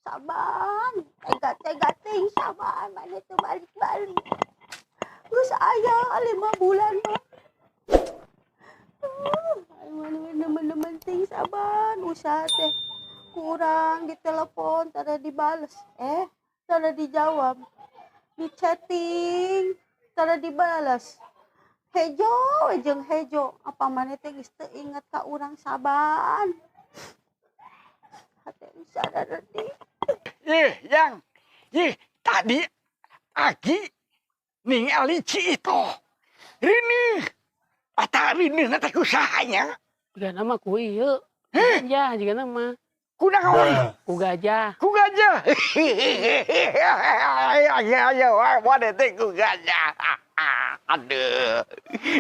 saban. Tega ting saban. Mana tu balik-balik. Geus aya 5 bulan mah. Mana ting saban. Usaha teh kurang ditelepon, tada dibales. Tada dijawab. Di chatting, tada dibalas. Hejo, jeung hejo. Apa mana teh geus teu inget ka urang saban. Hate sadar deui. Yang. Tadi Agi ningali ci itu. Rini. Pata rini teh usahanya. Jika nama ku ieu. Ya, jika nama. Kunaon? Ku gajah. Ku gajah. Ayo, wae teh ku gajah. Aduh.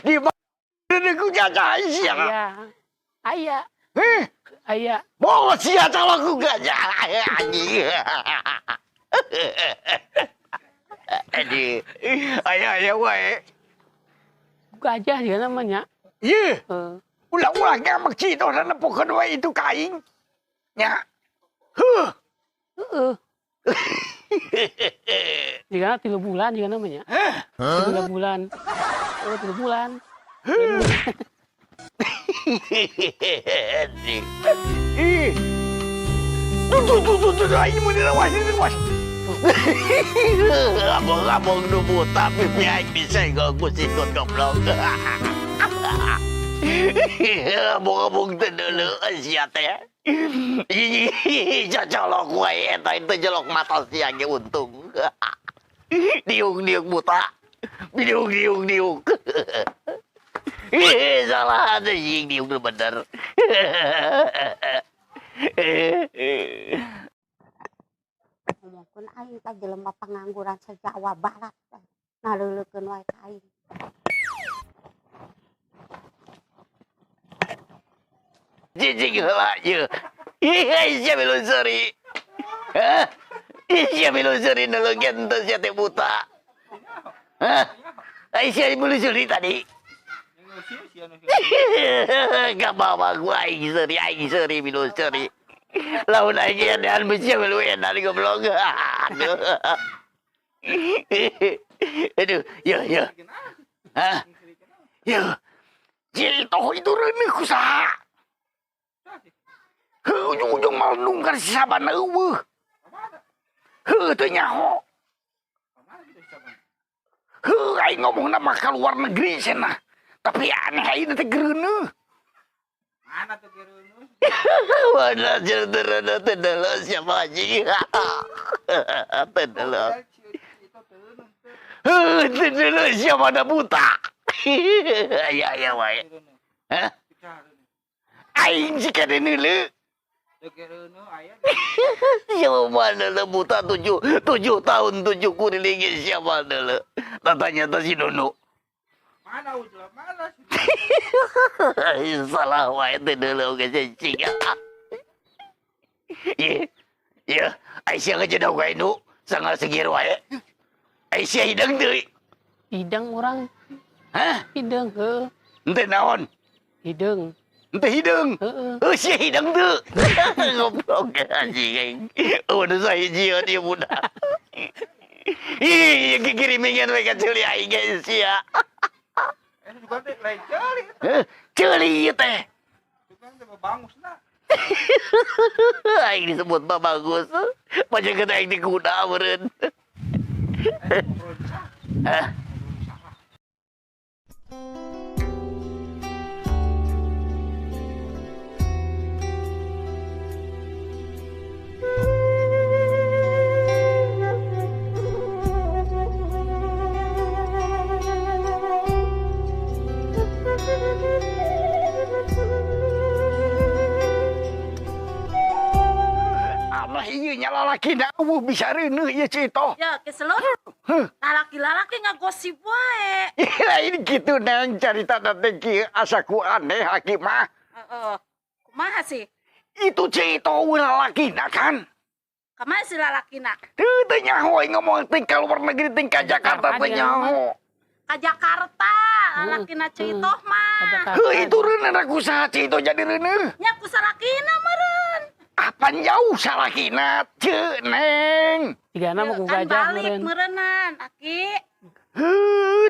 Di mana ku gajah sia? Aya. Aya. Mau sia calon ku gajah. Aduh. Ayo wae. Ku gajah jika namanya. Iya. Ulang-ulang ngamak cito na napokan wae itu kain. Nya. Jika 3 bulan jika namanya. 3 bulan. 3 bulan. Tuh, ini mau dilawas. Abang-abang nubu tapi pihak bisa gak aku sikut goblok. Abang-abang teh dulu sia teh. Jajalok wae eta itu jelok mata sia ge untung. Diung buta. Diung. Salah ada diung bener. Ngomongkeun aing teh jelema pengangguran se-Jawa Barat teh. Naleulekeun wae ka aing. Jijik heula ieu. Sia milusuri. Hah? Sia milusuri nulungeun teu sia teh buta. Hah? Sia milusuri tadi. Gak bawa gua aing seri milusuri. Laun aing edan beusi melu edan goblok. Aduh, ya. Hah? Ya. Jadi toh itu reuneuh kusaha? Ujung-ujung mau nungkar si saban eueuh. Teu nyaho. Aing ngomongna mah ka luar negeri cenah. Tapi aneh aing teh gereuneuh. Mana tuh gereuneuh? Mana jeureuna teh deuleu siapa anjing. Teh deuleu. Teh deuleu siapa da buta. Aya wae. Hah? Aing jika deuleu. Siapa mana le buta 7 tahun 7 kuriling siapa le? Tatanya si Nunu. Mana udah mana sih? Salah wae teh deuleu ge cicing. Ya, Aisyah ngejeda wae nu, sangat segir wae. Aisyah hidang deui. Hidang orang. Hah? Hidang heuh. Henteu naon? Hidang. Henteu hidung. Heeh. Sia hidang teu. Goblok anjing. Udah saya jieu dia budak. Ih, kirimingan we ka ceuli aing ge sia. Juga teh lain ceuli. Ceuli ieu teh. Tukang teh babangusna. Aing disebut babagus. Pajakeun aing di kuda meureun. Hah? Ieu nya lalakina eueuh bisa reuneuh ieu cito. Ya, keselur. Lalaki-lalaki ngagosip wae. Lain kitu neng carita teh kieu asaku aneh haki mah. Kumaha sih? Itu cito lalakina kan. Kemana si lalakina? Teu nyaho ngomong teh ka luar negeri teh ka Jakarta teh nyaho. Ka Jakarta, lalakina Citoh mah. Itu reuneuh kusaha cito jadi reuneuh. Nya ku salakina meureun. Apa jauh salakina ce neng? Tiga nama ku Kan gajah balik meureun. merenan, Aki.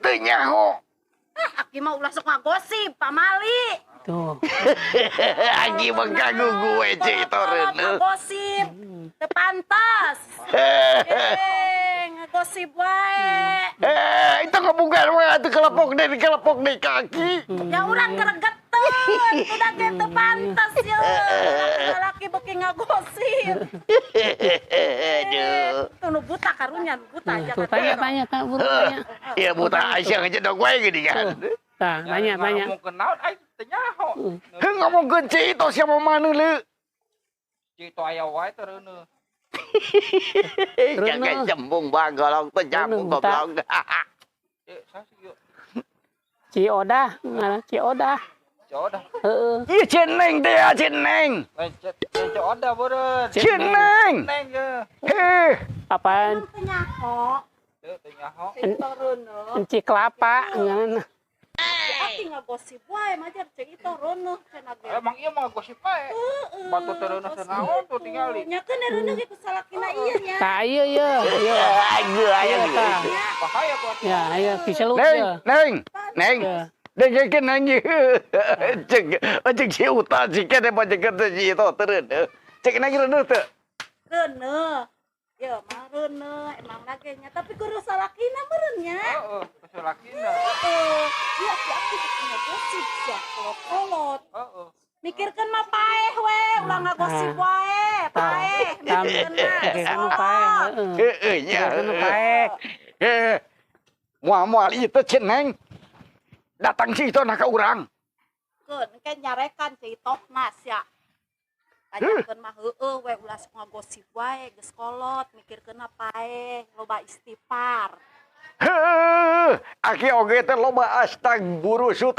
Teu nyaho. Aki mah ulah sok ngagosip, Pak Mali. Tuh. Aki mengganggu gue ce itu reuneuh. Ngagosip, teu pantes. Ngagosip wae. Itu ngebukan mah atuh kelepok deui kaki. Ya urang keregetan, udah gitu pantes ya. Laki beki ngagosip. Aduh. Tuh nu buta karunya, nu buta aja. Tuh tanya Kak Buru tanya. Ya buta Aisyah ngejendok gue gini kan. Tah, tanya. Ngomong kenaon ai teu nyaho. Ngomongkeun Cito siapa mana lu? Cito aya wae teu reuneuh. Jangan jembung bagolong teh jambung goblok. Sasi yuk. Ci Odah, ngaran Ci Odah. Coda. Heeh. Ih ceneng teh ya ceneng. Lain coda beureun. Ceneng. Neng ge. Apaan? Nyaho, Teu nyaho. reuneuh. Ci Kelapa ngaran. Aki ngagosip wae mah jar cek itu reuneuh cenah ge. Emang ieu mah gosip wae. Batu teu reuneuh senaon tuh tingali. Nya kan reuneuh ge ku salakina ieu nya. Tah ieu ieu. Aduh ayo. Tah. Bahaya buat Ya, ayo kiselut Neng, ya. neng. Ya. Dengekeun neng ieu. Cek si uta si kene bajekeun teh si itu teureun. Cek nang reuneuh teu? Reuneuh. Ya mah reuneuh emang lage nya tapi kudu salakina meureun nya. Heeh, kesalakina. Ya si aku bikin ngagosip ya kolot-kolot. Heeh. Mikirkeun mah paeh we, ulah ngagosip wae, paeh. Mikirkeun mah. Anu pae, heeh. Heeh nya. Anu pae. Moal ieu teh ceneng. Datang si itu nak ka urang. Keun engke nyarekan citoh mas ya. Ajakeun mah heueuh we ulah sok ngagosip wae geus kolot, mikirkeun mah paeh, loba istighfar. Aki oge teh loba astagburusut.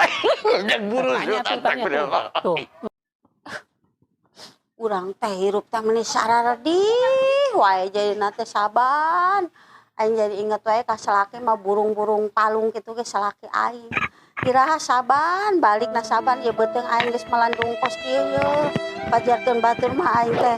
Jeung burusut Tanya tuh. Urang teh hirup teh meuni sararedih wae jadi teh saban. Aing jadi inget wae ka salaki mah burung-burung palung kitu ge salaki aing. Kiraha saban balik na saban ieu beuteung aing geus melandung kos kieu ye. Pajarkeun batur mah aing teh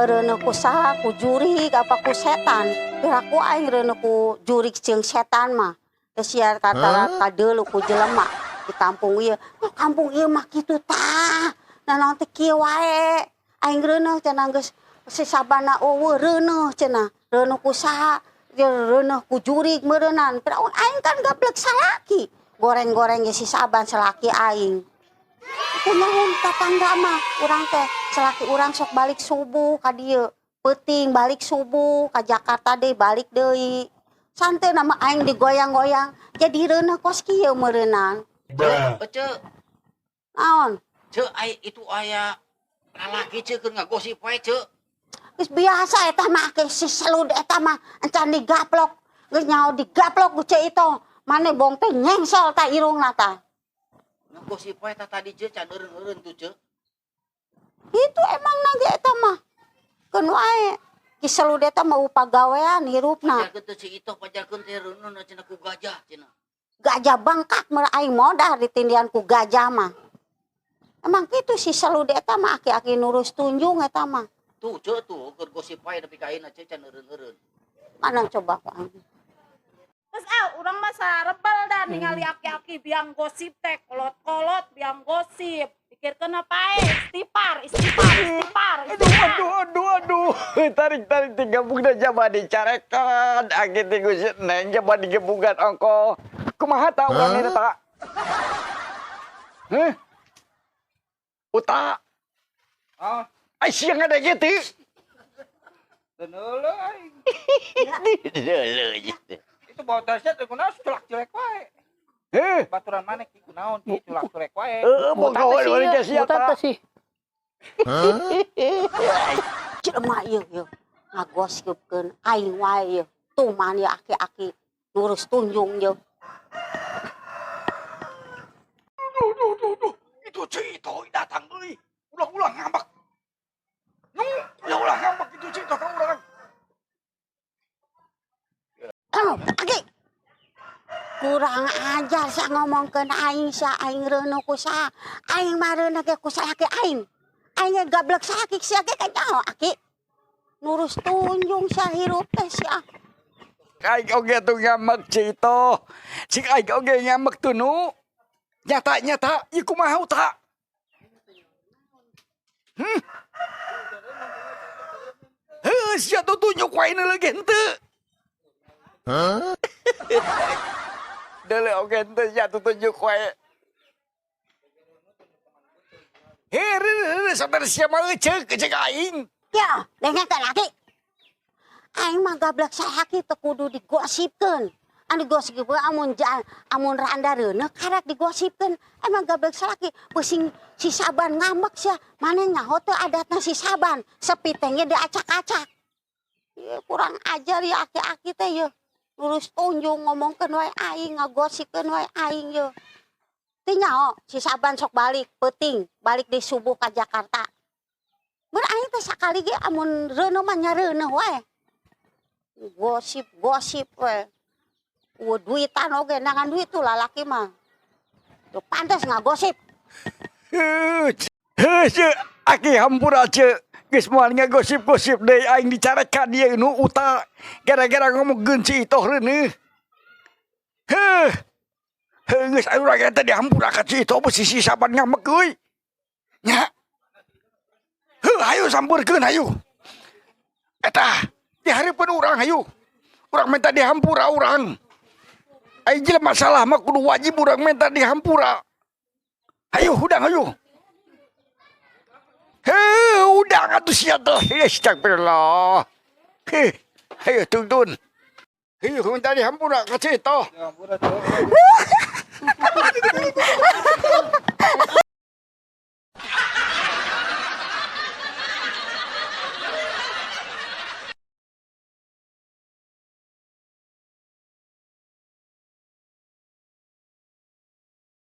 reuneuh ku saha ku jurig apa ku setan. Piraku aing reuneuh ku jurig jeung setan mah. Teh sia katara kadeuleu ku jelema di kampung ieu. Kampung ieu mah kitu tah. Nanaon teh kieu wae. Aing reuneuh cenah geus sesabana eueuh reuneuh cenah. Reuneuh ku saha? Reuneuh ku jurig meureunan. Piraun aing kan gablek salaki. Goreng-goreng ge si saban salaki aing. Itu naon tetangga mah urang teh salaki urang sok balik subuh ka dieu. Peuting balik subuh ka Jakarta deui balik deui. Santai nama aing digoyang-goyang jadi reuneuh kos kieu meureunan. Cek, Naon? cek itu aya lalaki cek keur ngagosip wae cek. Geus biasa eta mah ke si selud eta mah encan digaplok. Geus nyaho digaplok ku ceu itu. Mane bong teh nyengsel ta irungna ta. Ngagosip wae tadi cek can eureun-eureun tuh cek. Itu emang nage eta mah. Keun wae. Ki selud eta mah upagawean hirupna. Pajarkeun teh si Itoh pajarkeun teh reuneuh cenah ku gajah cenah. Gajah bangkak meur aing modal ditindian ku gajah mah. Emang kitu si selud eta mah aki-aki nurus tunjung eta mah. Tuh cek tuh keur gosip wae nepi ka ayeuna cek can eureun-eureun. Mana coba ku aing. Terus urang mah sarebel dah ningali aki-aki biang gosip teh kolot-kolot biang gosip. Pikirkeun apa istighfar. Aduh. Tarik di gabungna jama dicarekan. Aki teh Gus Neng jama digebugan ongko. Kumaha ta urang ini ta? Heh? Uta. Ah, Ai siang ada gitu. teu neuleuh aing. Deuleuh. Itu bawa dasyat teh kunaon culak-culek wae. Heh. Baturan maneh ki kunaon ki culak-culek wae. Boga wae wali ka sia ta. sih. Jelema ieu ngagosipkeun aing wae ieu. Tuman ieu aki-aki nurus tunjung ieu. Duh. Itu Cito datang euy. Ulang-ulang ngambek. Ulang ngambek itu Cito ka urang. Aki. Kurang ajar sia ngomongkeun aing sia aing reuneuh ku saha. Aing mah reuneuh ge ku salaki aing. Aing gablek sakit sia ge kan nyaho aki. Nurus tunjung sahirup teh sia. Aing oge tuh ngamek cito. Cik aing oge ngamek tuh nu. Nyata ieu kumaha ta? Sia tuh tunjuk wae lagi henteu. Dele oge henteu sia tuh tunjuk wae. Saudara siapa cek aing. Ya, dengarkan lagi. Aing mah gablek sakit teu kudu digosipkeun. Anu digosipkeun amun randa reuneuh karek digosipkeun. Emang gablek salaki pusing si Saban ngambek sia. Mane nyaho teu adatna si Saban, sepitengnya diacak-acak. Ieu kurang ajar ya aki-aki teh ye. Lurus tunjung ngomongkeun wae aing, ngagosipkeun wae aing ye. Teu nyaho si Saban sok balik peuting, balik di subuh ka Jakarta. Mun aing teh sakali ge amun reuneuh mah nyareuneuh wae. Gosip we. Duitan oge nangan duit tuh lalaki mah. Tuh pantas ngagosip. Aki hampura ce. Geus moal ngagosip-gosip deui aing dicarekan ieu nu uta gara-gara ngomongkeun si itoh reuneuh. Geus urang eta dihampura ka si itoh beusi si Saban ngamek euy. Nya. Hayu sampeurkeun hayu. Eta dihareupeun urang hayu. Urang minta dihampura urang. Ai jelema masalah mah kudu wajib urang minta dihampura. Hayu udang hayu. Udang atuh sia teh. Astagfirullah. Hayu tuntun. Hayu minta dihampura ka si toh.